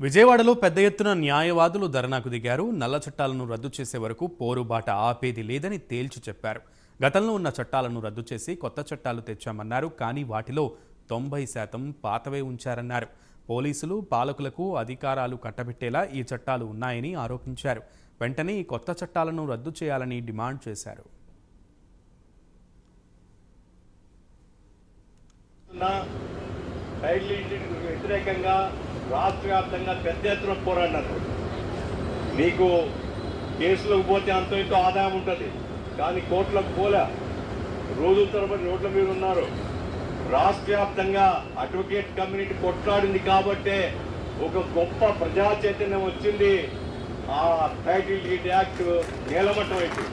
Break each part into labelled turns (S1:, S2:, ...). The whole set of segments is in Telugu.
S1: విజయవాడలో పెద్ద ఎత్తున న్యాయవాదులు ధర్నాకు దిగారు. నల్ల చట్టాలను రద్దు చేసే వరకు పోరుబాట ఆపేది లేదని తేల్చి చెప్పారు. గతంలో ఉన్న చట్టాలను రద్దు చేసి కొత్త చట్టాలు తెచ్చామన్నారు. కానీ వాటిలో 90% పాతవే ఉంచారన్నారు. పోలీసులు, పాలకులకు అధికారాలు కట్టబెట్టేలా ఈ చట్టాలు ఉన్నాయని ఆరోపించారు. వెంటనే ఈ కొత్త చట్టాలను రద్దు చేయాలని డిమాండ్ చేశారు.
S2: వ్యతిరేకంగా రాష్ట్ర వ్యాప్తంగా పెద్ద ఎత్తున పోరాడినారు. మీకు కేసులకు పోతే అంత ఇంతో ఆదాయం ఉంటుంది, కానీ కోర్టులకు పోలే. రోజుల తరబడి రోడ్ల మీద ఉన్నారు. రాష్ట్ర వ్యాప్తంగా అడ్వకేట్ కమ్యూనిటీ కొట్లాడింది కాబట్టే ఒక గొప్ప ప్రజా చైతన్యం వచ్చింది. ఆ టైటిల్ డీడ్ యాక్ట్ నేలమట్టం అయింది.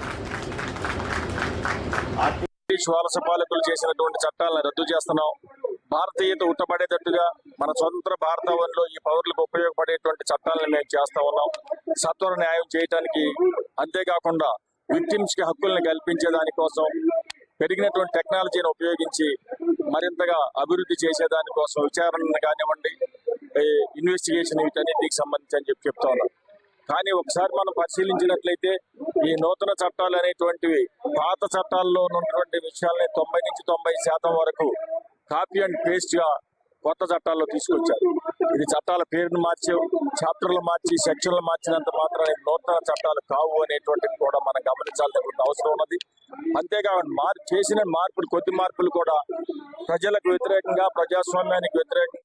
S3: వలస పాలకులు చేసినటువంటి చట్టాలను రద్దు చేస్తున్నాం. భారతీయత ఉట్టబడేటట్టుగా మన స్వతంత్ర భారతంలో ఈ పౌరులకు ఉపయోగపడేటువంటి చట్టాలను మేము చేస్తా ఉన్నాం. సత్వర న్యాయం చేయడానికి, అంతేకాకుండా విక్టిమ్స్ కి హక్కులను కల్పించే దానికోసం పెరిగినటువంటి టెక్నాలజీని ఉపయోగించి మరింతగా అభివృద్ధి చేసేదానికోసం విచారణ కానివ్వండి, ఇన్వెస్టిగేషన్ వీటన్నిటికి సంబంధించి అని చెప్తా ఉన్నాం. కానీ ఒకసారి మనం పరిశీలించినట్లయితే ఈ నూతన చట్టాలు అనేటువంటివి పాత చట్టాల్లో ఉన్నటువంటి విషయాలని 90 నుంచి 90% వరకు కాపీ అండ్ పేస్ట్ గా కొత్త చట్టాల్లో తీసుకొచ్చారు. ఇది చట్టాల పేరును మార్చి, చాప్టర్లు మార్చి, సెక్షన్లు మార్చినంత మాత్రం నూతన చట్టాలు కావు అనేటువంటిది కూడా మనం గమనించాల్సిన అవసరం ఉన్నది. అంతేకాకుండా చేసిన మార్పులు, కొద్ది మార్పులు కూడా ప్రజలకు వ్యతిరేకంగా, ప్రజాస్వామ్యానికి వ్యతిరేకంగా